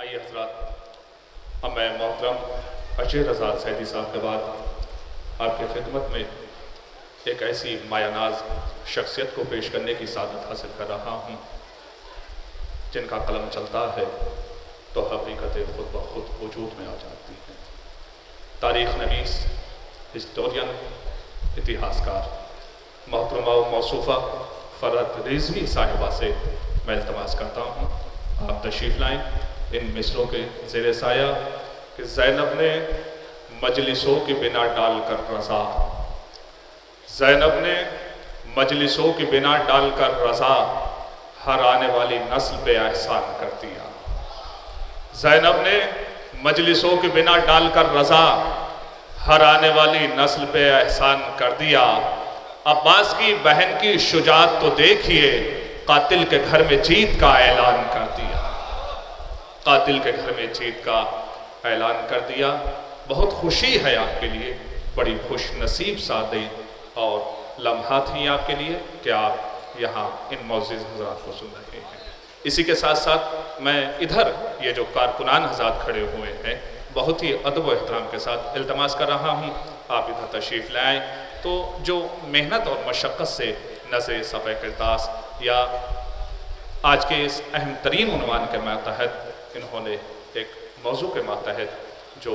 आइए हजरात, अब मैं मोहतरम अजय रज़ा सैदी साहब के बाद आपकी खिदमत में एक ऐसी मायानाज शख्सियत को पेश करने की सादत हासिल कर रहा हूँ जिनका कलम चलता है तो हकीकतें खुद ब खुद वजूद में आ जाती हैं। तारीख़ नवीस, हिस्टोरियन, इतिहासकार मोहतरमा व मौसूफ़ा फ़रहत रिज़वी साहिबा से मैं इल्तमास करता हूँ आप तशरीफ़ लाएँ इन मिसरों के ज़ेरे साया कि ज़ैनब ने मजलिसों के बिना डालकर रज़ा, ज़ैनब ने मजलिसों के बिना डालकर रज़ा हर आने वाली नस्ल पे एहसान कर दिया। ज़ैनब ने मजलिसों के बिना डालकर रज़ा हर आने वाली नस्ल पे एहसान कर दिया। अब्बास की बहन की शुजाअत तो देखिए, कातिल के घर में जीत का ऐलान कर दिया, कातिल के घर में जीत का ऐलान कर दिया। बहुत खुशी है आपके लिए, बड़ी खुश नसीब सादें और लम्हात ही आपके लिए कि आप यहाँ इन मौजूद हज़रात को सुन रहे हैं। इसी के साथ साथ मैं इधर ये जो कारकुनान हज़रात खड़े हुए हैं बहुत ही अदब व एहतराम के साथ इल्तमास कर रहा हूँ आप इधर तशरीफ़ लाएँ। तो जो मेहनत और मशक्क़त से नज़र सफ़े किरदास या आज के इस अहम तरीन उन्वान के मातहत इन्होंने एक मौजू के मातहत जो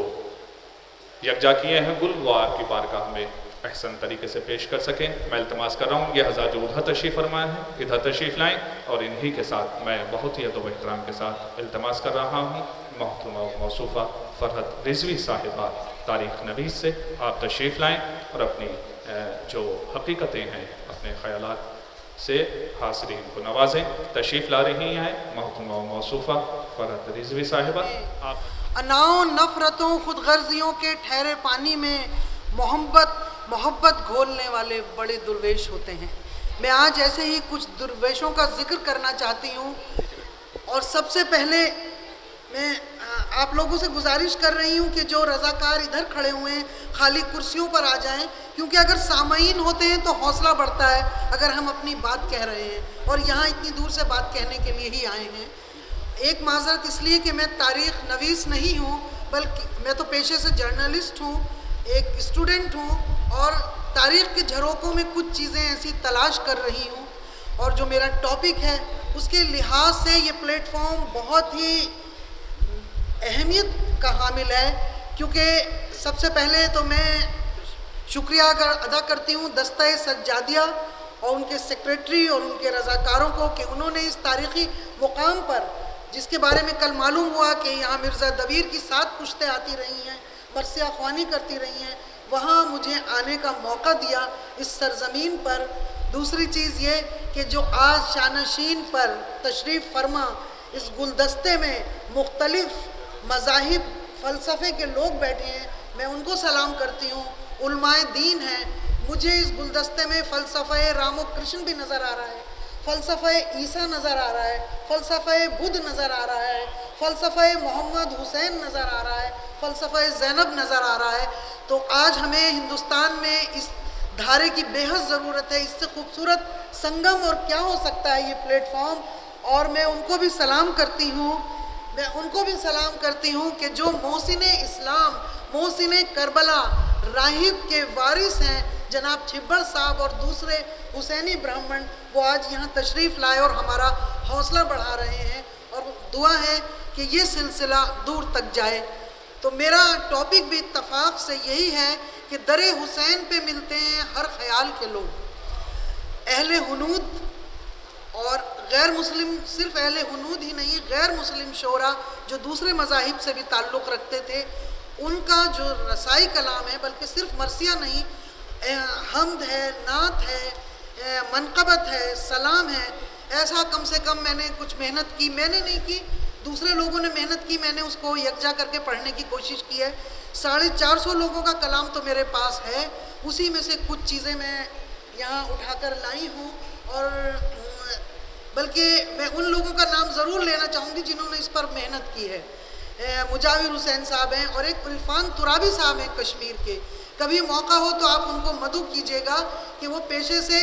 यकजा किए हैं गुल वो आपकी बारगाह में अहसन तरीके से पेश कर सकें, मैं इल्तमास कर रहा हूँ। ये हज़रात जो उधर तशरीफ़ फरमाए हैं इधर तशरीफ़ लाएँ और इन्हीं के साथ मैं बहुत ही अदब एहतराम के साथ इल्तमास कर रहा हूँ मोहतरमा मौसूफ़ा फ़रहत रिज़वी साहिबा तारीख़ नवीस से आप तशरीफ़ लाएँ और अपनी जो हकीकतें हैं अपने ख़यालात से हासिरीन को नवाजें। तशरीफ़ ला रही हैं मोहतरमा मौसूफ़ा फ़रहत रिज़वी साहिबा। आप अनाओ नफ़रतों खुद गर्जियों के ठहरे पानी में मोहब्बत घोलने वाले बड़े दुर्वेश होते हैं। मैं आज ऐसे ही कुछ दुर्वेशों का जिक्र करना चाहती हूँ और सबसे पहले मैं आप लोगों से गुजारिश कर रही हूँ कि जो रज़ाकार इधर खड़े हुए हैं खाली कुर्सियों पर आ जाएं, क्योंकि अगर सामाईन होते हैं तो हौसला बढ़ता है अगर हम अपनी बात कह रहे हैं और यहाँ इतनी दूर से बात कहने के लिए ही आए हैं। एक माज़रत इसलिए कि मैं तारीख़ नवीस नहीं हूँ बल्कि मैं तो पेशे से जर्नलिस्ट हूँ, एक स्टूडेंट हूँ और तारीख़ के झरोकों में कुछ चीज़ें ऐसी तलाश कर रही हूँ और जो मेरा टॉपिक है उसके लिहाज से ये प्लेटफॉर्म बहुत ही अहमियत का हामिल है। क्योंकि सबसे पहले तो मैं शुक्रिया अदा करती हूँ दस्ता सज्जादिया और उनके सेक्रेटरी और उनके रज़ाकारों को कि उन्होंने इस तारीख़ी मुकाम पर, जिसके बारे में कल मालूम हुआ कि यहाँ मिर्ज़ा दबीर की 7 पुश्तें आती रही हैं, मरसिया ख्वानी करती रही हैं, वहाँ मुझे आने का मौका दिया इस सरज़मीन पर। दूसरी चीज़ ये कि जो आज शानशीन पर तशरीफ़ फरमा इस गुलदस्ते में मुख्तलिफ़ मज़ाहिब फ़लसफ़े के लोग बैठे हैं, मैं उनको सलाम करती हूँ। उलमाए दीन हैं, मुझे इस गुलदस्ते में फ़लसफ़े रामो कृष्ण भी नज़र आ रहा है, फ़लसफ़े ईसा नज़र आ रहा है, फ़लसफ़े बुद्ध नज़र आ रहा है, फ़लसफ़े मोहम्मद हुसैन नज़र आ रहा है, फ़लसफ़े ज़ैनब नज़र आ रहा है। तो आज हमें हिंदुस्तान में इस धारे की बेहद ज़रूरत है। इससे खूबसूरत संगम और क्या हो सकता है ये प्लेटफॉर्म। और मैं उनको भी सलाम करती हूँ कि जो मोहसिन इस्लाम, मोहसिन करबला, राहिब के वारिस हैं जनाब छिब्बर साहब और दूसरे हुसैनी ब्राह्मण, वो आज यहाँ तशरीफ़ लाए और हमारा हौसला बढ़ा रहे हैं और दुआ है कि ये सिलसिला दूर तक जाए। तो मेरा टॉपिक भी इत्तफाक से यही है कि दरे हुसैन पे मिलते हैं हर ख्याल के लोग, अहले हुनूद और गैर मुस्लिम, सिर्फ अहले हुनूद ही नहीं, गैर मुस्लिम शोरा जो दूसरे मज़ाहिब से भी ताल्लुक़ रखते थे, उनका जो रसाई कलाम है, बल्कि सिर्फ मरसिया नहीं, हम्द है, नात है, मनक़बत है, सलाम है, ऐसा कम से कम मैंने कुछ मेहनत की, मैंने नहीं की, दूसरे लोगों ने मेहनत की, मैंने उसको यकजा करके पढ़ने की कोशिश की है। 450 लोगों का कलाम तो मेरे पास है, उसी में से कुछ चीज़ें मैं यहाँ उठाकर लाई हूँ और बल्कि मैं उन लोगों का नाम ज़रूर लेना चाहूँगी जिन्होंने इस पर मेहनत की है। मुजाविर हुसैन साहब हैं और एक इरफान तुराबी साहब हैं कश्मीर के। कभी मौका हो तो आप उनको मदू कीजिएगा कि वो पेशे से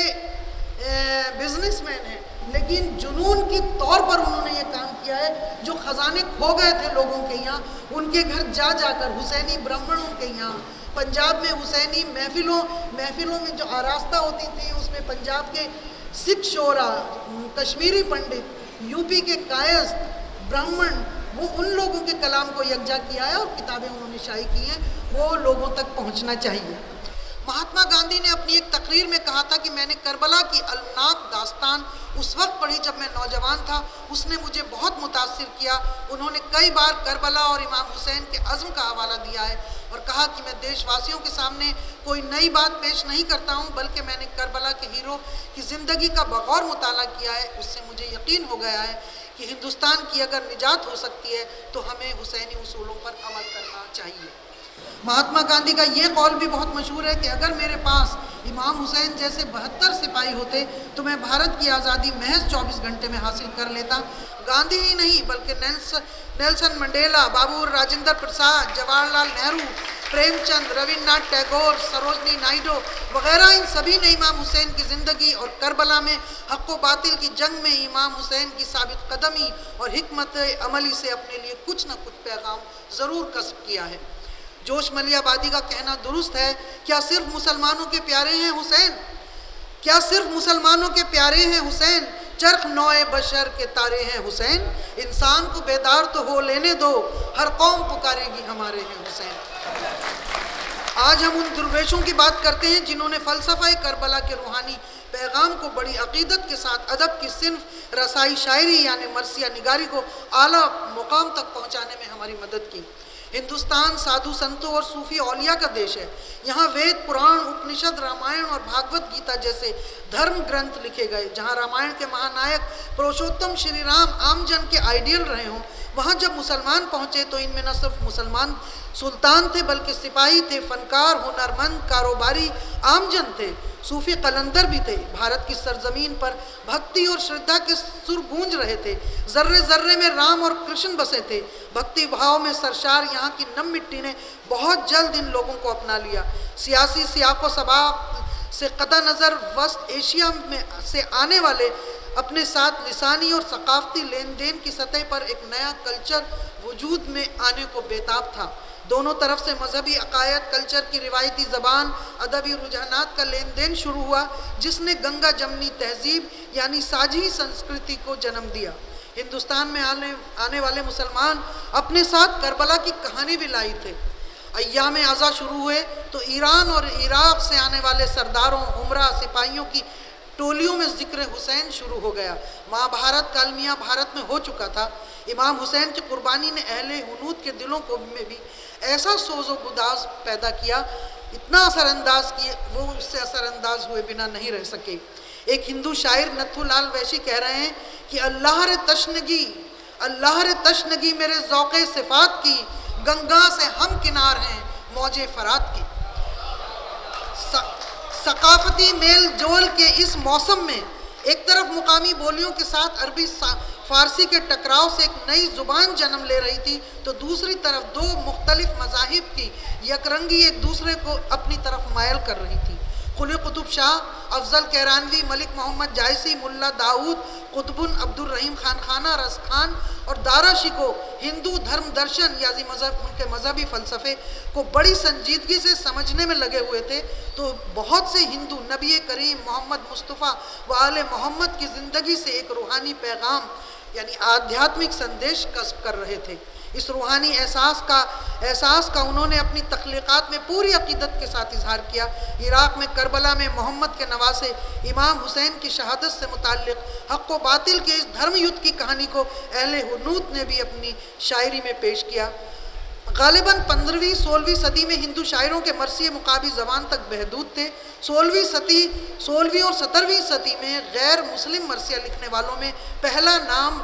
बिजनेसमैन हैं, लेकिन जुनून के तौर पर उन्होंने ये काम किया है, जो ख़जाने खो गए थे लोगों के यहाँ, उनके घर जा जाकर हुसैनी ब्राह्मणों के यहाँ, पंजाब में हुसैनी महफिलों में जो आरास्ता होती थी, उसमें पंजाब के सिख शोरा, कश्मीरी पंडित, यूपी के कायस्थ ब्राह्मण, वो उन लोगों के कलाम को यकजा किया है और किताबें उन्होंने शाये की हैं, वो लोगों तक पहुंचना चाहिए। महात्मा गांधी ने अपनी एक तकरीर में कहा था कि मैंने करबला की अलनाक दास्तान उस वक्त पढ़ी जब मैं नौजवान था, उसने मुझे बहुत मुतासिर किया। उन्होंने कई बार करबला और इमाम हुसैन के अज़्म का हवाला दिया है और कहा कि मैं देशवासियों के सामने कोई नई बात पेश नहीं करता हूँ, बल्कि मैंने करबला के हीरो की ज़िंदगी का बगौर मुताला किया है। उससे मुझे यकीन हो गया है कि हिंदुस्तान की अगर निजात हो सकती है तो हमें हुसैनी उसूलों पर अमल करना चाहिए। महात्मा गांधी का ये कौल भी बहुत मशहूर है कि अगर मेरे पास इमाम हुसैन जैसे 72 सिपाही होते तो मैं भारत की आज़ादी महज 24 घंटे में हासिल कर लेता। गांधी ही नहीं बल्कि नेल्सन मंडेला, बाबू राजेंद्र प्रसाद, जवाहरलाल नेहरू, प्रेमचंद, रविन्द्रनाथ टैगोर, सरोजनी नायडू वगैरह, इन सभी ने इमाम हुसैन की ज़िंदगी और करबला में हक़ व बातिल की जंग में इमाम हुसैन की साबित कदमी और हिकमत अमली से अपने लिए कुछ न कुछ पैगाम ज़रूर कसब किया है। जोश मलियाबादी का कहना दुरुस्त है, क्या सिर्फ मुसलमानों के प्यारे हैं हुसैन? क्या सिर्फ मुसलमानों के प्यारे हैं हुसैन? चरख नौए बशर के तारे हैं हुसैन। इंसान को बेदार तो हो लेने दो, हर कौम पुकारेगी हमारे हैं हुसैन। आज हम उन दुर्वेशों की बात करते हैं जिन्होंने फ़लसफ़ा करबला के रूहानी पैगाम को बड़ी अक़ीदत के साथ अदब की सिन्फ रसाई शायरी यानी मरसिया निगारी को आला मुकाम तक पहुँचाने में हमारी मदद की। हिंदुस्तान साधु संतों और सूफी औलिया का देश है। यहाँ वेद, पुराण, उपनिषद, रामायण और भागवत गीता जैसे धर्म ग्रंथ लिखे गए। जहाँ रामायण के महानायक पुरुषोत्तम श्री राम आमजन के आइडियल रहे हों, वहाँ जब मुसलमान पहुँचे तो इनमें न सिर्फ मुसलमान सुल्तान थे बल्कि सिपाही थे, फनकार, हुनरमंद, कारोबारी, आमजन थे, सूफी कलंदर भी थे। भारत की सरजमीन पर भक्ति और श्रद्धा के सुर गूंज रहे थे। जर्रे जर्रे में राम और कृष्ण बसे थे। भक्ति भाव में सरशार यहाँ की नम मिट्टी ने बहुत जल्द इन लोगों को अपना लिया। सियासी सियाको सबाक से कता नज़र वस्त एशिया में से आने वाले अपने साथ लिसानी और सकाफती लेन देन की सतह पर एक नया कल्चर वजूद में आने को बेताब था। दोनों तरफ से मजहबी अकायद, कल्चर की रिवायती ज़बान, अदबी रुझानात का लेन देन शुरू हुआ, जिसने गंगा जमनी तहजीब यानी साझी संस्कृति को जन्म दिया। हिंदुस्तान में आने वाले मुसलमान अपने साथ करबला की कहानी भी लाई थे। अय्याम अज़ा शुरू हुए तो ईरान और इराक़ से आने वाले सरदारों, उमरा, सिपाहियों की टोलियों में जिक्र हुसैन शुरू हो गया। महाभारत का अलमिया भारत में हो चुका था। इमाम हुसैन की कुर्बानी ने अहले हुनूद के दिलों को में भी ऐसा सोज़ो गुदाज पैदा किया, इतना असरअंदाज किए, वो उससे असरअंदाज हुए बिना नहीं रह सके। एक हिंदू शायर नथुलाल वैशी कह रहे हैं कि अल्लाह रे तशनगी मेरे ज़ौक़े सिफ़ात की, गंगा से हम किनार हैं मौजे फ़रात की। सकाफती मेल जोल के इस मौसम में एक तरफ मुकामी बोलियों के साथ अरबी फ़ारसी के टकराव से एक नई ज़ुबान जन्म ले रही थी, तो दूसरी तरफ दो मुख्तलिफ मज़ाहिब की यकरंगी एक दूसरे को अपनी तरफ मायल कर रही थी। कुली कुतुब शाह, अफजल कैरानवी, मलिक मोहम्मद जायसी, मुल्ला दाऊद, कुतुबुन अब्दुल रहीम खाना रस खान और दारा शिको हिंदू धर्म दर्शन यानी उनके मजहबी फ़लसफ़े को बड़ी संजीदगी से समझने में लगे हुए थे। तो बहुत से हिंदू नबी करीम मोहम्मद मुस्तफ़ा व आले मोहम्मद की ज़िंदगी से एक रूहानी पैगाम यानी आध्यात्मिक संदेश कस्ब कर रहे थे। इस रूहानी एहसास का उन्होंने अपनी तख्लीक़ात में पूरी अक़ीदत के साथ इजहार किया। इराक़ में करबला में मोहम्मद के नवासे इमाम हुसैन की शहादत से मुताल्लिक़ हक़ व बातिल के इस धर्म युद्ध की कहानी को अहले हुनूद ने भी अपनी शायरी में पेश किया। गालिबन 15वीं-16वीं सदी में हिंदू शायरों के मरसिए मुकाबी ज़बान तक महदूद थे। 16वीं और 17वीं सदी में गैर मुस्लिम मरसिया लिखने वालों में पहला नाम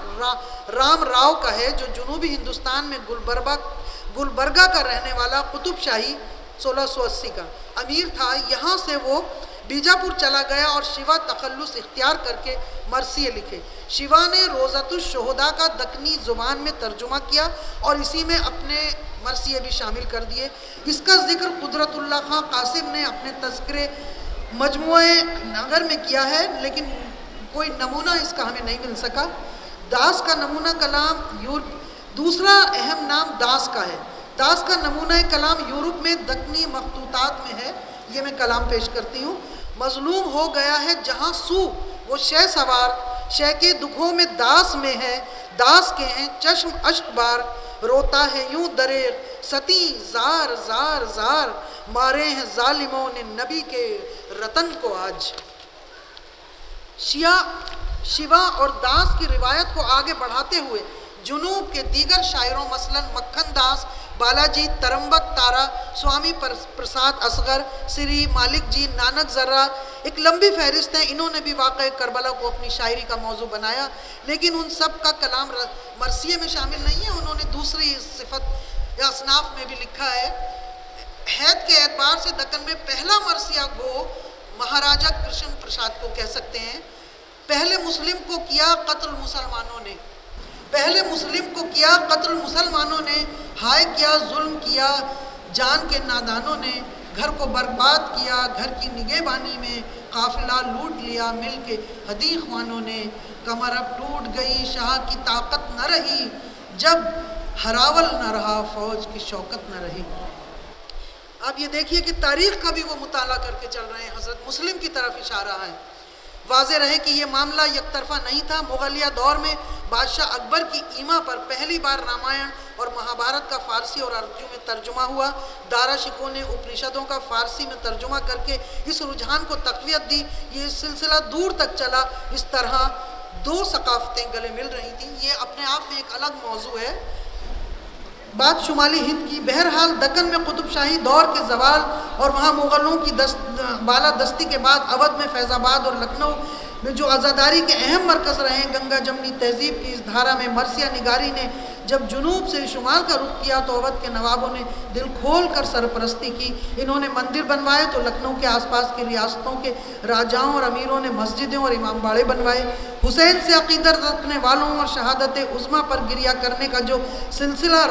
राम राव का है, जो जुनूबी हिंदुस्तान में गुलबर्गा का रहने वाला कुतुब शाही 1680 का अमीर था। यहाँ से वो बीजापुर चला गया और शिवा तखल्लुस इख्तियार करके मरसिए लिखे। शिवा ने रोज़तुश शोहदा का दक्कनी ज़ुबान में तर्जुमा किया और इसी में अपने मरसिए भी शामिल कर दिए। इसका जिक्र कुदरतुल्लाह खां कासिम ने अपने तज़किरे मजमुए नगर में किया है, लेकिन कोई नमूना इसका हमें नहीं मिल सका। दास का नमूना कलाम दूसरा अहम नाम दास का है। दास का नमूना कलाम यूरोप में दक्कनी मखतूतात में है। ये मैं कलाम पेश करती हूँ। मजलूम हो गया है जहाँ सू वो शह सवार, शह के दुखों में दास में है, दास के हैं चश्म अश्क बार, रोता है यूं दरेर सती जार जार जार, मारे हैं जालिमों ने नबी के रतन को आज। शिवा और दास की रिवायत को आगे बढ़ाते हुए जुनूब के दीगर शायरों मसलन मक्खन दास, बालाजी तरम्बक तारा, स्वामी प्रसाद असगर, श्री मालिक जी, नानक जर्रा, एक लंबी फहरिस्त है। इन्होंने भी वाक़या करबला को अपनी शायरी का मौजू बनाया, लेकिन उन सब का कलाम मरसिए में शामिल नहीं है। उन्होंने दूसरी सिफत या असनाफ में भी लिखा है। हैत के एतबार से दक्कन में पहला मरसिया गो महाराजा कृष्ण प्रसाद को कह सकते हैं। पहले मुस्लिम को किया कत्ल मुसलमानों ने, पहले मुस्लिम को किया कत्ल मुसलमानों ने, हाय क्या जुल्म किया जान के नादानों ने, घर को बर्बाद किया घर की निगहबानी में, काफिला लूट लिया मिल के हदी ख्वानों ने, कमर अब टूट गई शाह की ताकत न रही, जब हरावल न रहा फौज की शौकत न रही। अब ये देखिए कि तारीख़ का भी वो मुताला करके चल रहे हैं, हज़रत मुस्लिम की तरफ इशारा है। वाज़ेह रहे कि ये मामला एक तरफ़ा नहीं था। मुग़लिया दौर में बादशाह अकबर की ईमा पर पहली बार रामायण और महाभारत का फ़ारसी और अरबी में तर्जुमा हुआ। दारा शिकोह ने उपनिषदों का फ़ारसी में तर्जुमा करके इस रुझान को तक़वियत दी। ये सिलसिला दूर तक चला। इस तरह दो सकाफ़तें गले मिल रही थी। ये अपने आप में एक अलग मौजू है। बात शुमाली हिंद की। बहरहाल दक्कन में कुतुब शाही दौर के जवाल और वहाँ मुग़लों की बाला दस्ती के बाद अवध में फैज़ाबाद और लखनऊ में जो आज़ादारी के अहम मरकज़ रहे, गंगा जमनी तहज़ीब की इस धारा में मरसिया निगारी ने जब जुनूब से शुमाल का रुख किया तो अवध के नवाबों ने दिल खोल कर सरपरस्ती की। इन्होंने मंदिर बनवाए तो लखनऊ के आसपास की रियासतों के राजाओं और अमीरों ने मस्जिदें और इमाम बाड़े बनवाए। हुसैन से अक़ीदत रखने वालों और शहादत उज़्मा पर गिरिया करने का जो सिलसिला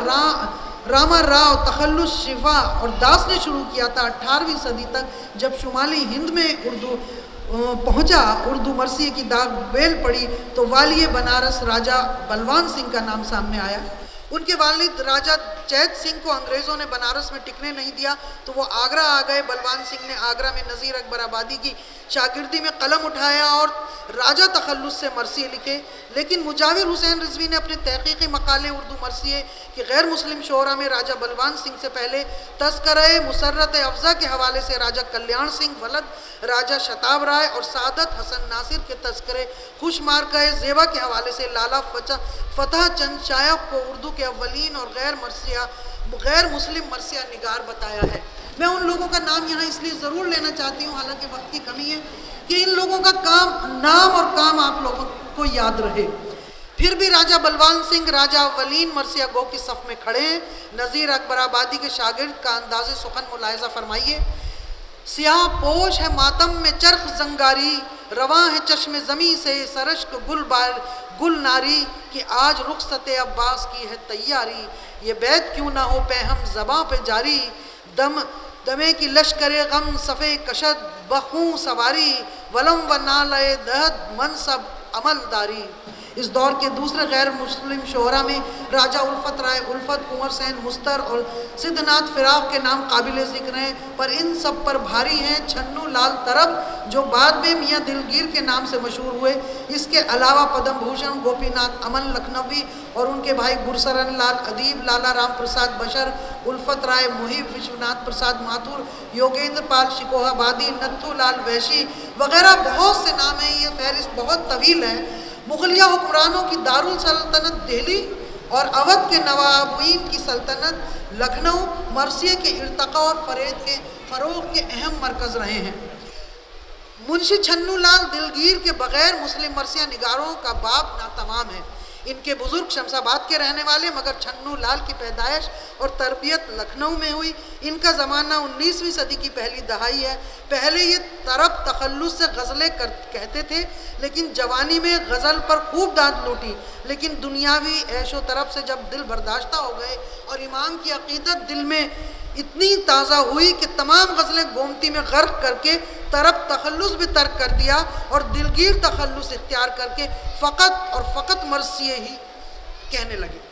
रामा राव, तखल्लुस, शिफा और दास ने शुरू किया था 18वीं सदी तक, जब शुमाली हिंद में उर्दू पहुंचा, उर्दू मरसिए की दाग बेल पड़ी तो वालिय बनारस राजा बलवान सिंह का नाम सामने आया। उनके वालिद राजा चैत सिंह को अंग्रेज़ों ने बनारस में टिकने नहीं दिया तो वो आगरा आ गए। बलवान सिंह ने आगरा में नज़ीर अकबर आबादी की शागिर्दी में कलम उठाया और राजा तखल्लुस से मरसिए लिखे। लेकिन मुजाविर हुसैन रिजवी ने अपने तहक़ीक़ी मकाले उर्दू मरसिए कि गैर मुस्लिम शोरा में राजा बलवान सिंह से पहले तज़किरे मुसर्रत अफ़ज़ा के हवाले से राजा कल्याण सिंह वलद राजा शताब राय और सादत हसन नासिर के तज़किरे खुशमार का ज़ेबा के हवाले से लाला फ़तह चंद शायख को उर्दू के अव्वलीन और गैर मुस्लिम मरसिया निगार बताया है। मैं उन लोगों का नाम यहाँ इसलिए ज़रूर लेना चाहती हूँ, हालांकि वक्त की कमी है, कि इन लोगों का नाम और काम आप लोगों को याद रहे। फिर भी राजा बलवान सिंह राजा अव्वलीन मरसिया गो की सफ़ में खड़े हैं। नज़ीर अकबर आबादी के शागिर्द का अंदाज़ सुखन मुलाहिज़ा फरमाइए। सियाह पोश है मातम में चरख जंगारी, रवां है चश्मे ज़मी से सरश्क गुल नारी, कि आज रुखसते अब्बास की है तैयारी, ये बैत क्यों ना हो पैहम ज़बां पे जारी, दमे की लश्करे गम सफ़े कशद बखूं सवारी, वलम व नाले दहद मनसब अमलदारी। इस दौर के दूसरे गैर मुस्लिम शोहरा में राजा उल्फत राय, उल्फत, कुंवर सैन, मुस्तर और सिद्धनाथ फिराक के नाम काबिल ज़िक्र हैं, पर इन सब पर भारी हैं छन्नू लाल तरब, जो बाद में मियाँ दिलगीर के नाम से मशहूर हुए। इसके अलावा पद्म भूषण गोपीनाथ अमन लखनवी और उनके भाई गुरसरन लाल अदीब, लाला राम प्रसाद बशर, उल्फत राय, मुहिब, विश्वनाथ प्रसाद माथुर, योगेंद्र पाल शिकोहाबादी, नत्थू लाल वैशी वगैरह बहुत से नाम हैं। ये फहरिस्त बहुत तवील है। मुग़लिया हुक्मरानों की दारुल सल्तनत दिल्ली और अवध के नवाबीन की सल्तनत लखनऊ मरसिए के इर्तक़ा और फ़रोग़ के अहम मरकज़ रहे हैं। मुंशी छन्नू लाल दिलगीर के बग़ैर मुस्लिम मरसिया निगारों का बाब नातमाम है। इनके बुज़ुर्ग शमशाबाद के रहने वाले, मगर छन्नू लाल की पैदाइश और तरबियत लखनऊ में हुई। इनका ज़माना 19वीं सदी की पहली दहाई है। पहले ये तरब तखल्लुस से गज़लें कहते थे, लेकिन जवानी में गज़ल पर खूब दाद लूटी। लेकिन दुनियावी ऐशो तरफ से जब दिल बर्दाश्ता हो गए और इमाम की अक़ीदत दिल में इतनी ताज़ा हुई कि तमाम गज़लें गोमती में गर्क करके तरफ तखल्लुस भी तर्क कर दिया और दिलगीर तखल्लुस इख्तियार करके फ़कत और फ़कत मरसिए ही कहने लगे।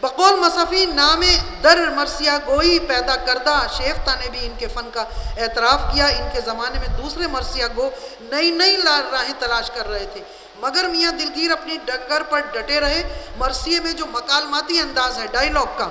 बकौल मसफ़ी नामे दर मरसिया गोई पैदा करदा शेफ्ता ने भी इनके फ़न का एतराफ़ किया। इनके ज़माने में दूसरे मरसिया गो नई नई राहें तलाश कर रहे थे, मगर मियाँ दिलगीर अपनी डगर पर डटे रहे। मरसिए में जो मकालमाती अंदाज़ है डायलॉग का,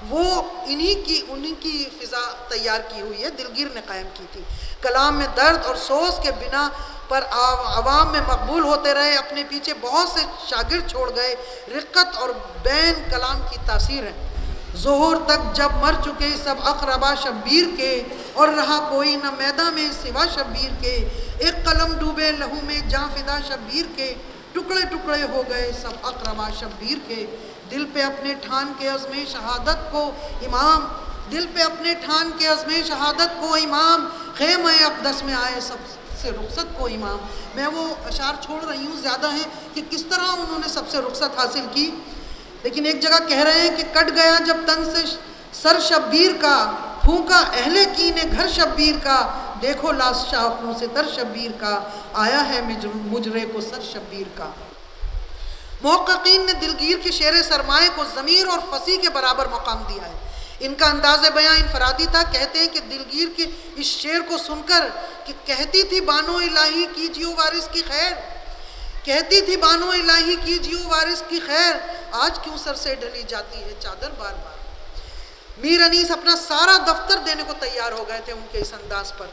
वो उन्हीं की फ़िज़ा तैयार की हुई है, दिलगीर ने कायम की थी। कलाम में दर्द और सोच के बिना पर आवाम में मकबूल होते रहे, अपने पीछे बहुत से शागिर्द छोड़ गए। रिक्कत और बैन कलाम की तासीर है। ज़ोहर तक जब मर चुके सब अक़रबा शब्बीर के, और रहा कोई न मैदा में सिवा शब्बीर के। एक कलम डूबे लहू में जाँ फ़िदा शब्बीर के, टुकड़े टुकड़े हो गए सब अक़रबा शब्बीर के। दिल पे अपने ठान के अज़्मे शहादत को इमाम, दिल पे अपने ठान के अज़्मे शहादत को इमाम, ख़ैमे अक़दस में आए सबसे रुख़सत को इमाम। मैं वो अशार छोड़ रही हूँ, ज़्यादा है कि किस तरह उन्होंने सबसे रुख़सत हासिल की, लेकिन एक जगह कह रहे हैं कि कट गया जब तन से सर शब्बीर का, फूंका अहले कीने घर शब्बीर का। देखो लाश शाखों से तर शब्बीर का, आया है मुजरे को सर शब्बीर का। मुहक्किकीन ने दिलगीर के शेर सरमाए को ज़मीर और फसी के बराबर मकाम दिया है। इनका अंदाज़ बयां इनफरादी था। कहते हैं कि दिलगीर के इस शेर को सुनकर कि कहती थी बानो इलाही कीजियो वारिस की खैर, कहती थी बानो इलाही कीजियो वारिस की खैर, आज क्यों सर से ढली जाती है चादर बार बार। मीर अनीस अपना सारा दफ्तर देने को तैयार हो गए थे उनके इस अंदाज पर।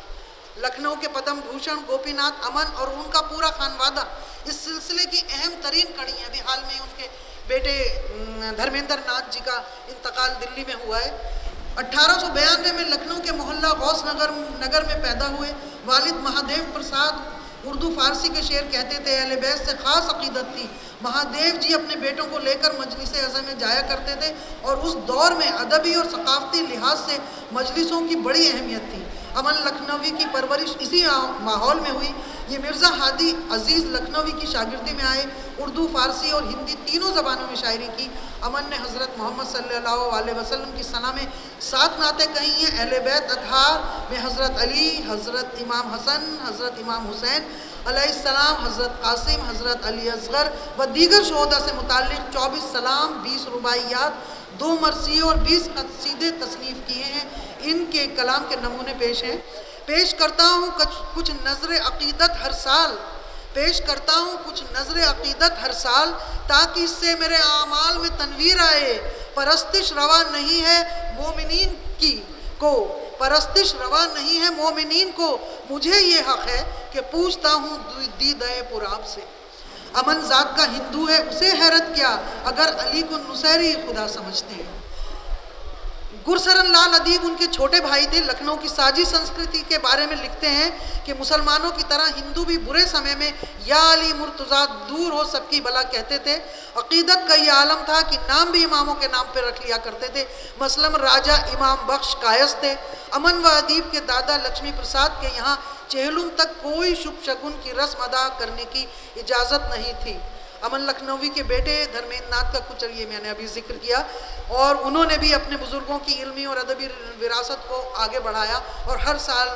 लखनऊ के पद्म भूषण गोपीनाथ अमन और उनका पूरा खानवादा इस सिलसिले की अहम तरीन कड़ी है। अभी हाल में उनके बेटे धर्मेंद्र नाथ जी का इंतकाल दिल्ली में हुआ है। 1892 में लखनऊ के मोहल्ला गौस नगर में पैदा हुए। वालिद महादेव प्रसाद उर्दू फारसी के शेर कहते थे। अहले बैत से ख़ास अक़ीदत थी। महादेव जी अपने बेटों को लेकर मजलिस अज़म में जाया करते थे और उस दौर में अदबी और सकाफ़ती लिहाज से मजलिसों की बड़ी अहमियत थी। अमन लखनवी की परवरिश इसी माहौल में हुई। ये मिर्ज़ा हादी अज़ीज़ लखनवी की शागिर्दी में आए। उर्दू फ़ारसी और हिंदी तीनों ज़बानों में शायरी की। अमन ने हज़रत मोहम्मद सल्लल्लाहु अलैहि वसल्लम की सना में 7 नाते कही हैं। अहले बैत अतहार में हज़रत अली, हज़रत इमाम हसन, हज़रत इमाम हुसैन अलैहिस्सलाम, हज़रत कासिम, हज़रत अली असग़र व दीगर शोहदा से मुताल्लिक़ 24 सलाम, 20 रुबाइयात, 2 मरसी और 20 कसीदे तसनीफ़ किए हैं। इनके कलाम के नमूने पेश हैं। पेश करता हूँ कुछ नज़र अक़ीदत हर साल, पेश करता हूँ कुछ नज़र अक़ीदत हर साल, ताकि इससे मेरे आमाल में तनवीर आए। परस्तिश रवा नहीं है मोमिनीन की को, परस्तिश रवा नहीं है मोमिनीन को, मुझे ये हक़ है कि पूछता हूँ दीदे पुराब से। अमन ज़ात का हिंदू है, उसे हैरत क्या अगर अली को नुसैरी खुदा समझते हैं। गुरसरन लाल अदीब उनके छोटे भाई थे। लखनऊ की साजी संस्कृति के बारे में लिखते हैं कि मुसलमानों की तरह हिंदू भी बुरे समय में या अली मुर्तज़ा दूर हो सबकी भला कहते थे। अक़ीदत का ये आलम था कि नाम भी इमामों के नाम पर रख लिया करते थे। मसलन राजा इमाम बख्श कायस थे। अमन व अदीब के दादा लक्ष्मी प्रसाद के यहाँ चेहलुम तक कोई शुभ शगुन की रस्म अदा करने की इजाज़त नहीं थी। अमन लखनवी के बेटे धर्मेंद्र नाथ का कुछ ये मैंने अभी जिक्र किया, और उन्होंने भी अपने बुज़ुर्गों की इल्मी और अदबी विरासत को आगे बढ़ाया और हर साल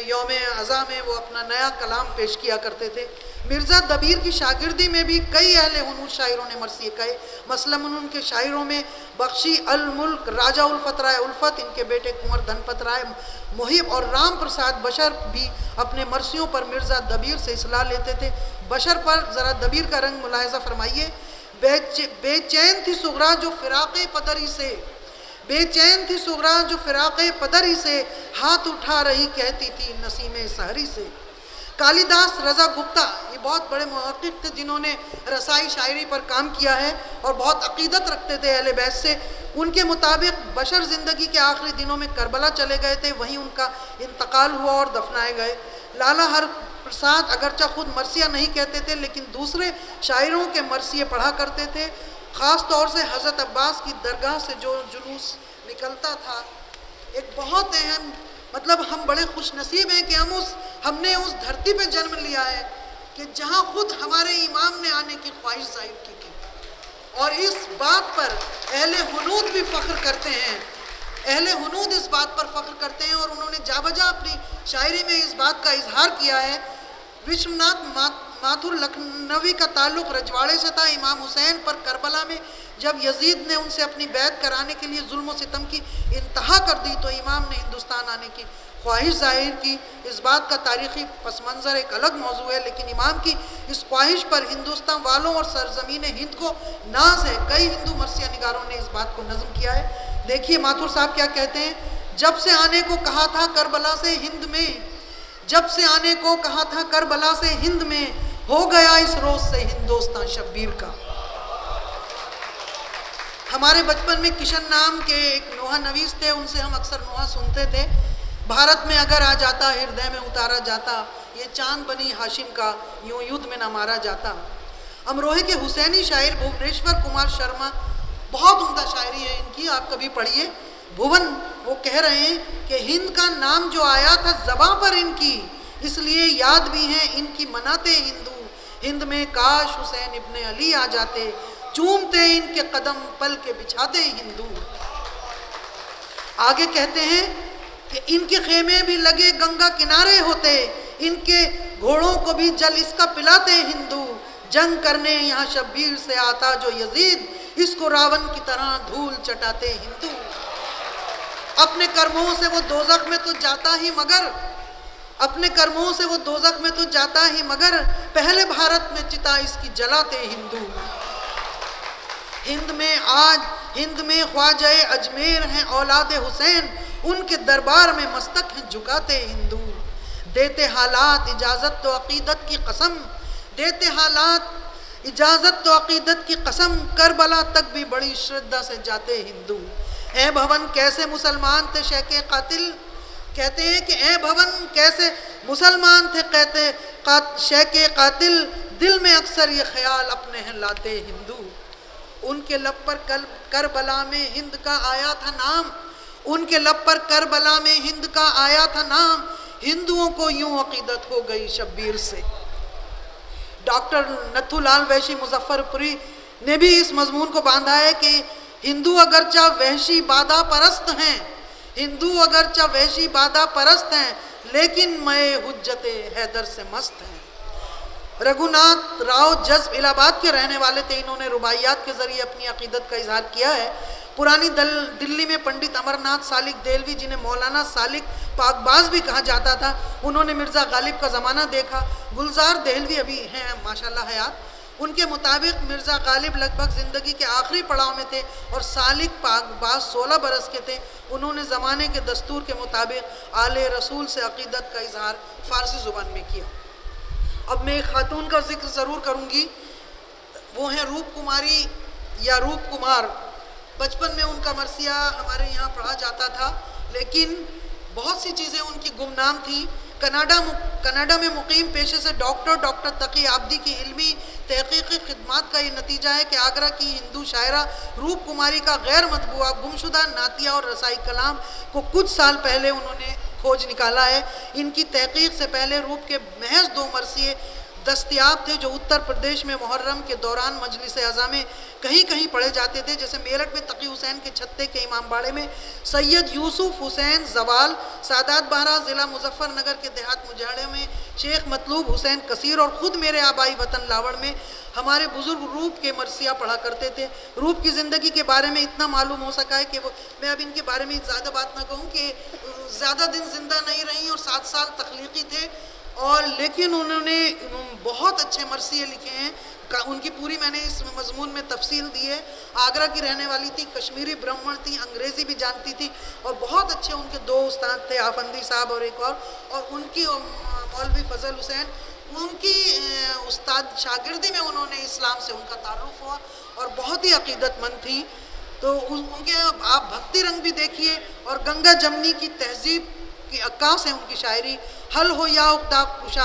यौम अज़ा में वो अपना नया कलाम पेश किया करते थे। मिर्ज़ा दबीर की शागिर्दी में भी कई अहले हुनूर शायरों ने मरसिए कहे। मसलन उनके शायरों में बख्शी अल मुल्क, राजा उल्फत राय उल्फत, इनके बेटे कुंवर धनपत राय मुहिब और राम प्रसाद बशर भी अपने मरसियों पर मिर्ज़ा दबीर से इसलाह लेते थे। बशर पर ज़रा दबीर का रंग मुलाहिज़ा फरमाइए। बेचैन थी सुगरा जो फ़िराक़े पदरी से, बेचैन थी सुगरा जो फ़िराक़े पदरी से, हाथ उठा रही कहती थी नसीमे सहरी से। कालिदास रज़ा गुप्ता ये बहुत बड़े मुहक़्क़िक़ थे जिन्होंने रसाई शायरी पर काम किया है और बहुत अक़ीदत रखते थे अहले बैत से। उनके मुताबिक बशर ज़िंदगी के आखिरी दिनों में करबला चले गए थे, वहीं उनका इंतकाल हुआ और दफनाए गए। लाला हर प्रसाद अगरचा खुद मरसिया नहीं कहते थे, लेकिन दूसरे शायरों के मरसिए पढ़ा करते थे। ख़ास तौर से हज़रत अब्बास की दरगाह से जो जुलूस निकलता था, एक बहुत अहम, मतलब हम बड़े खुश नसीब हैं कि हमने उस धरती पे जन्म लिया है कि जहाँ खुद हमारे इमाम ने आने की ख्वाहिश जाहिर की थी। और इस बात पर अहले हुनूद भी फ़ख्र करते हैं अहले हुनूद इस बात पर फ़ख्र करते हैं और उन्होंने जाबजा अपनी शायरी में इस बात का इजहार किया है। विश्वनाथ माथुर लखनवी का ताल्लुक़ रजवाड़े से था। इमाम हुसैन पर करबला में जब यजीद ने उनसे अपनी बैत कराने के लिए जुल्म व सितम की इंतहा कर दी तो इमाम ने हिंदुस्तान आने की ख्वाहिश जाहिर की। इस बात का तारीख़ी पस मंज़र एक अलग मौजू है, लेकिन इमाम की इस ख्वाहिश पर हिंदुस्तान वालों और सरज़मीन हिंद को नाज है। कई हिंदू मरसिया निगारों ने इस बात को नज़म किया है। देखिए माथुर साहब क्या कहते हैं। जब से आने को कहा था करबला से हिंद में, जब से आने को कहा था करबला से हिंद में, हो गया इस रोज़ से हिंदुस्तान शब्बीर का। हमारे बचपन में किशन नाम के एक नोहा नवीस थे, उनसे हम अक्सर नोहा सुनते थे। भारत में अगर आ जाता हृदय में उतारा जाता, ये चांद बनी हाशिम का यूं युद्ध में न मारा जाता। अमरोहे के हुसैनी शायर भुवनेश्वर कुमार शर्मा, बहुत उम्दा शायरी है इनकी, आप कभी पढ़िए। भुवन वो कह रहे हैं कि हिंद का नाम जो आया था ज़बां पर इनकी, इसलिए याद भी हैं इनकी मनाते हिंदू। हिंद में काश हुसैन इब्ने अली आ जाते, चूमते इनके कदम पल के बिछाते हिंदू। आगे कहते हैं कि इनके खेमे भी लगे गंगा किनारे होते, इनके घोड़ों को भी जल इसका पिलाते हिंदू। जंग करने यहाँ शब्बीर से आता जो यजीद, इसको रावण की तरह धूल चटाते हिंदू। अपने कर्मों से वो दोज़ख में तो जाता ही मगर, अपने कर्मों से वो दोज़ख में तो जाता ही मगर, पहले भारत में चिता इसकी जलाते हिंदू। हिंद में ख्वाजा अजमेर हैं औलाद हुसैन, उनके दरबार में मस्तक हैं झुकाते हिंदू। देते हालात इजाज़त तो अक़ीदत की कसम, देते हालात इजाज़त तो अक़ीदत की कसम, करबला तक भी बड़ी श्रद्धा से जाते हिंदू। ए भवन कैसे मुसलमान थे शेखे कातिल, कहते हैं कि ए भवन कैसे मुसलमान थे कहते शेखे कातिल, दिल में अक्सर ये ख्याल अपने हैं लाते हिंदू। उनके लब पर करबला में हिंद का आया था नाम, उनके लब पर करबला में हिंद का आया था नाम, हिंदुओं को यूं अक़ीदत हो गई शब्बीर से। डॉक्टर नथुलाल वैशी मुजफ्फरपुरी ने भी इस मजमून को बांधा है कि हिंदू अगरचा वहशी बादा परस्त हैं, हिंदू अगरचा वहशी बादा परस्त हैं, लेकिन मैं हुज्जते हैदर से मस्त हैं। रघुनाथ राव जज्ब इलाहाबाद के रहने वाले थे। इन्होंने रुबाइयात के ज़रिए अपनी अक़ीदत का इजहार किया है। पुरानी दिल्ली में पंडित अमरनाथ सालिक देलवी, जिन्हें मौलाना सालिक पाकबाज भी कहा जाता था, उन्होंने मिर्ज़ा गालिब का ज़माना देखा। गुलजार देहलवी अभी हैं माशाल्लाह हयात। उनके मुताबिक मिर्ज़ा गालिब लगभग ज़िंदगी के आखिरी पड़ाव में थे और सालिक पाकबाज 16 बरस के थे। उन्होंने ज़माने के दस्तूर के मुताबिक आले रसूल से अक़ीदत का इजहार फ़ारसी ज़ुबान में किया। अब मैं एक खातून का जिक्र ज़रूर करूँगी, वो हैं रूप कुमारी या रूप कुमार। बचपन में उनका मरसिया हमारे यहाँ पढ़ा जाता था, लेकिन बहुत सी चीज़ें उनकी गुमनाम थी। कनाडा में मुकीम पेशे से डॉक्टर तकी आब्दी की इल्मी तहक़ीक़ी खिदमात का ये नतीजा है कि आगरा की हिंदू शायरा रूप कुमारी का गैर मतबूआ गुमशुदा नातिया और रसाई कलाम को कुछ साल पहले उन्होंने खोज निकाला है। इनकी तहक़ीक़ से पहले रूप के महज 2 मरसिए दस्तयाब थे जो उत्तर प्रदेश में मुहर्रम के दौरान मजलिस अज़ा में कहीं कहीं पढ़े जाते थे। जैसे मेरठ में तकी हुसैन के छत्ते के इमाम बाड़े में सैयद यूसुफ हुसैन जवाल, सादात बहरा ज़िला मुजफ्फरनगर के देहात मुजाहड़े में शेख मतलूब हुसैन कसीर और ख़ुद मेरे आबाई वतन लावड़ में हमारे बुज़ुर्ग रूप के मरसिया पढ़ा करते थे। रूप की ज़िंदगी के बारे में इतना मालूम हो सका है कि मैं अब इनके बारे में ज़्यादा बात ना कहूँ कि ज़्यादा दिन ज़िंदा नहीं रहीं और 7 साल तख्लीक़ी थे, और लेकिन उन्होंने बहुत अच्छे मरसिए लिखे हैं। उनकी पूरी मैंने इस मजमून में तफसील दी है। आगरा की रहने वाली थी, कश्मीरी ब्राह्मण थी, अंग्रेज़ी भी जानती थी और बहुत अच्छे उनके 2 उस्ताद थे, आफंदी साहब और एक और उनकी मौलवी फजल हुसैन, उनकी उस्ताद शागिर्दी में उन्होंने इस्लाम से उनका तारुफ हुआ और बहुत ही अक़ीदतमंद थी। तो उनके आप भक्ति रंग भी देखिए और गंगा जमनी की तहजीब की अक्कास है उनकी शायरी। हल हो या उक्ता कुशा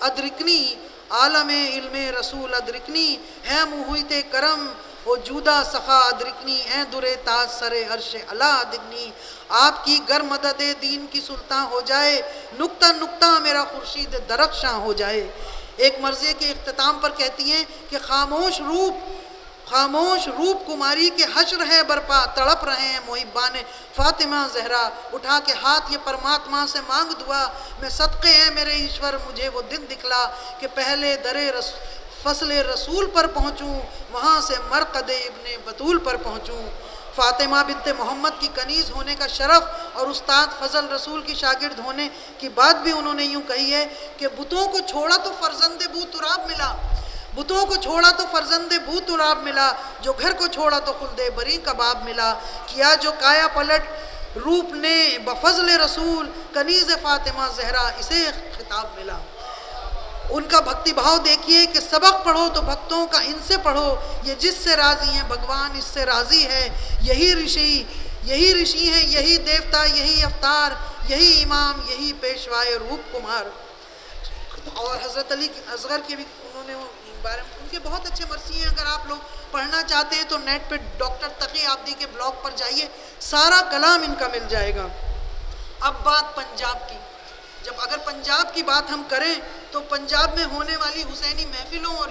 अदरिकनी, आलम इल्मे रसूल अदरिकनी, है मुहिते करम ओ जूदा सखा अदरिकनी, है दुरे ताज सरे अर्श अला अदरिकनी। आपकी गर मदद दीन की सुल्तान हो जाए, नुक्ता नुक्ता मेरा खुर्शीद दरख्शां हो जाए। एक मर्ज़े के इख्तिताम पर कहती हैं कि खामोश रूप खामोश रूप कुमारी के हश्र है बरपा, तड़प रहे हैं मोहिब्बाने फातिमा जहरा। उठा के हाथ ये परमात्मा से मांग दुआ, मैं सदक़े हैं मेरे ईश्वर मुझे वो दिन दिखला कि पहले दरे फसले रसूल पर पहुँचूँ, वहाँ से मरकदे इब्ने बतूल पर पहुँचूँ। फातिमा बिनते मोहम्मद की कनीज़ होने का शरफ़ और उस्ताद फजल रसूल की शागिर्द होने की बात भी उन्होंने यूँ कही है कि बुतों को छोड़ा तो फर्जंदे बू तुराब मिला, बुतों को छोड़ा तो फर्जंदे बू तुराब मिला, जो घर को छोड़ा तो खुल्दे बरी कबाब मिला। किया जो काया पलट रूप ने बफजल रसूल, कनीज़ फातिमा जहरा इसे खिताब मिला। उनका भक्ति भाव देखिए कि सबक पढ़ो तो भक्तों का इनसे पढ़ो, ये जिससे राज़ी हैं भगवान इससे राज़ी है। यही ऋषि हैं, यही देवता, यही अवतार, यही इमाम, यही पेशवाए रूप कुमार। और हज़रत अली असगर के भी उन्होंने बारे में उनके बहुत अच्छे मरसी हैं। अगर आप लोग पढ़ना चाहते हैं तो नेट पे डॉक्टर तकी आब्दी के ब्लॉग पर जाइए, सारा कलाम इनका मिल जाएगा। अब बात पंजाब की, जब अगर पंजाब की बात हम करें तो पंजाब में होने वाली हुसैनी महफिलों और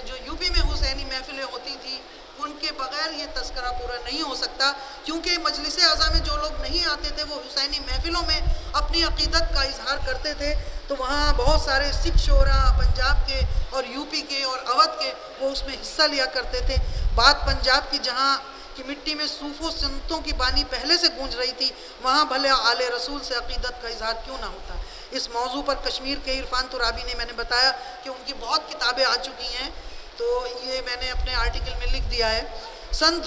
जो यूपी में हुसैनी महफिलें होती थी उनके बगैर ये तस्करा पूरा नहीं हो सकता, क्योंकि मजलिस आज़ा में जो लोग नहीं आते थे वो हुसैनी महफिलों में अपनी अक़ीदत का इजहार करते थे। तो वहाँ बहुत सारे सिख शोरा पंजाब के और यूपी के और अवध के वो उसमें हिस्सा लिया करते थे। बात पंजाब की, जहाँ की मिट्टी में सूफ़ों संतों की बानी पहले से गूंज रही थी, वहाँ भले आले रसूल से अक़ीदत का इजहार क्यों ना होता। इस मौजू पर कश्मीर के इरफान तुराबी ने, मैंने बताया कि उनकी बहुत किताबें आ चुकी हैं, तो ये मैंने अपने आर्टिकल में लिख दिया है। सन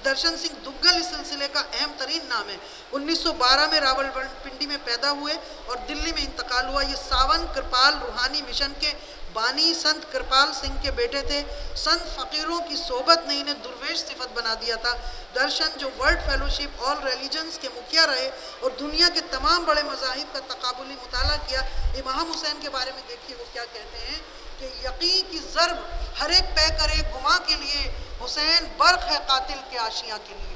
दर्शन सिंह दुग्गल इस सिलसिले का अहम तरीन नाम है। 1912 में रावलपिंडी में पैदा हुए और दिल्ली में इंतकाल हुआ। ये सावन कृपाल रूहानी मिशन के बानी संत कृपाल सिंह के बेटे थे। संत फ़कीरों की सोबत ने इन्हें दुर्वेश सिफत बना दिया था। दर्शन जो वर्ल्ड फेलोशिप ऑल रिलीजन्स के मुखिया रहे और दुनिया के तमाम बड़े मज़ाहिब का तकाबुली मुताला किया। इमाम हुसैन के बारे में देखिए वो क्या कहते हैं कि यकीन की ज़र्ब हर एक पै करे गुमा के लिए, हुसैन बर्क़ है कातिल के आशिया के लिए।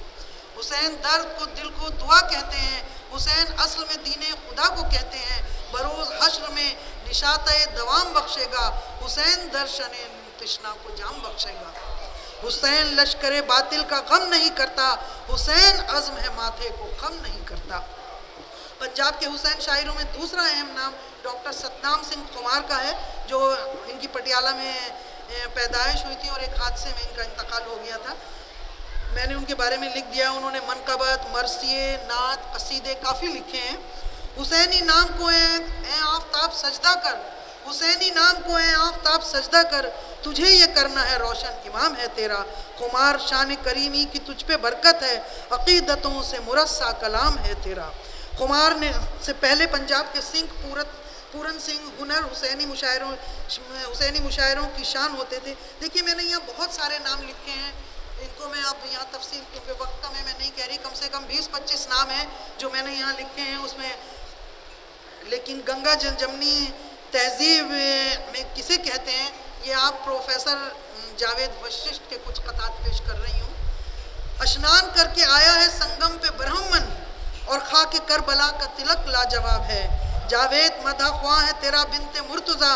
हुसैन दर्द को दिल को दुआ कहते हैं, हुसैन असल में दीने खुदा को कहते हैं। बरोज़ हश्र में निशाते दवाम बख्शेगा, हुसैन दर्शन तृष्णा को जाम बख्शेगा। हुसैन लश्करे बातिल का गम नहीं करता, हुसैन अज़्म है माथे को कम नहीं करता। पंजाब के हुसैन शायरों में दूसरा अहम नाम डॉक्टर सतनाम सिंह कुमार का है, जो इनकी पटियाला में पैदाइश हुई थी और एक हादसे में इनका इंतकाल हो गया था। मैंने उनके बारे में लिख दिया। उन्होंने मनकबत, मरसिए, नात, कसीदे काफ़ी लिखे हैं। हुसैनी नाम को ए आफ़ताब सजदा कर, हुसैनी नाम को ए आफ़ताब सजदा कर, तुझे ये करना है रोशन इमाम है तेरा। कुमार शान करीमी की तुझ पे बरकत है, अक़ीदतों से मुरस्सा कलाम है तेरा। कुमार ने से पहले पंजाब के सिंह पूरन सिंह हुनर हुसैनी मुशायरों की शान होते थे। देखिए मैंने यहाँ बहुत सारे नाम लिखे हैं, इनको मैं अब यहाँ तफसील क्योंकि वक्त कम है मैं नहीं कह रही, कम से कम 20-25 नाम हैं जो मैंने यहाँ लिखे हैं उसमें। लेकिन गंगा जमनी तहजीब में किसे कहते हैं, ये आप प्रोफेसर जावेद वशिष्ठ के कुछ ख़तात पेश कर रही हूँ। स्नान करके आया है संगम पे ब्रह्मन और खाके करबला का तिलक लाजवाब है। जावेद मदा ख्वाह है तेरा बिनते मुर्तज़ा,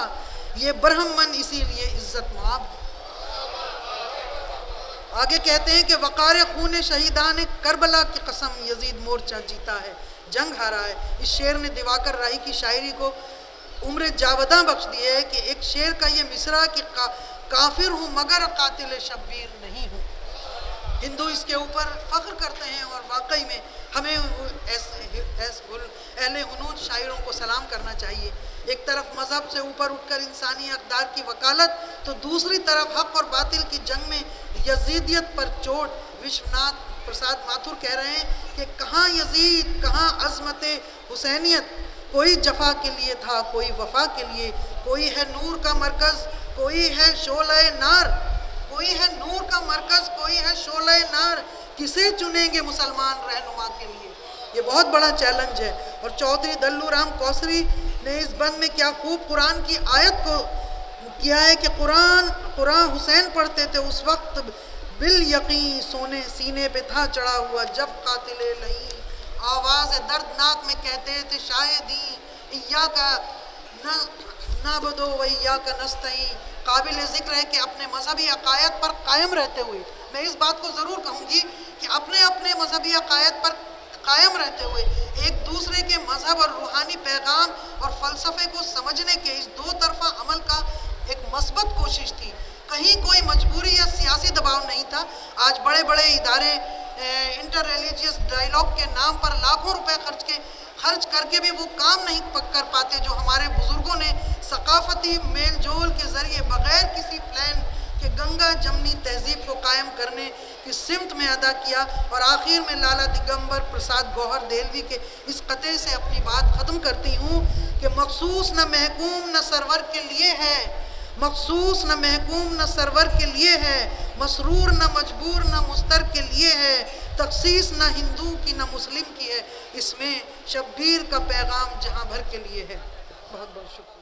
ये ब्रह्मन इसीलिए इज्जत मुआब। आगे कहते हैं कि वक़ार खून शहीदान करबला की कसम, यजीद मोर्चा जीता है जंग हारा है। इस शेर ने दिवाकर राही की शायरी को उम्र जावदा बख्श दी है कि एक शेर का ये मिसरा कि काफिर हूँ मगर कातिल शब्बीर नहीं हूँ। हिंदू इसके ऊपर फ़ख्र करते हैं और वाकई में हमें अहले हुनूद शायरों को सलाम करना चाहिए। एक तरफ मज़हब से ऊपर उठकर इंसानी अक़दार की वकालत, तो दूसरी तरफ हक़ और बातिल की जंग में यजीदियत पर चोट। विश्वनाथ प्रसाद माथुर कह रहे हैं कि कहाँ यजीद कहाँ अज़मत हुसैनियत, कोई जफ़ा के लिए था कोई वफ़ा के लिए, कोई है नूर का मरकज़ कोई है शोले नार, कोई है नूर का मरकज़ कोई है शोले नार, किसे चुनेंगे मुसलमान रहनुमा के लिए। ये बहुत बड़ा चैलेंज है। और चौधरी दल्लू राम कौसरी ने इस बंद में क्या खूब कुरान की आयत को किया है कि कुरान हुसैन पढ़ते थे उस वक्त बिल यकीन सोने सीने पे था चढ़ा हुआ, जब कातिले नहीं आवाज़ दर्दनाक में कहते थे शायद ही इया का नाबदो वैया का नस्तई, काबिल ज़िक्र है कि अपने मजहबी अकायद पर कायम रहते हुए, मैं इस बात को ज़रूर कहूँगी कि अपने अपने मजहबी अकायद पर कायम रहते हुए एक दूसरे के मजहब और रूहानी पैगाम और फ़लसफ़े को समझने के इस दो तरफ़ा अमल का एक मस्बत कोशिश थी। कहीं कोई मजबूरी या सियासी दबाव नहीं था। आज बड़े बड़े इदारे इंटर रिलीजियस डायलॉग के नाम पर लाखों रुपए खर्च करके भी वो काम नहीं कर पाते जो हमारे बुज़ुर्गों ने सकाफ़ती मेल जोल के ज़रिए बग़ैर किसी प्लान के गंगा जमनी तहज़ीब को कायम करने की सिमत में अदा किया। और आखिर में लाला दिगंबर प्रसाद गौहर देलवी के इस क़ते से अपनी बात ख़त्म करती हूँ कि मखसूस न महकूम न सरवर के लिए है, मखसूस न महकूम न सरवर के लिए है, मसरूर न मजबूर न मुस्तर के लिए है, तखसीस न हिंदू की न मुस्लिम की है, इसमें शब्बीर का पैगाम जहाँ भर के लिए है। बहुत बहुत शुक्रिया।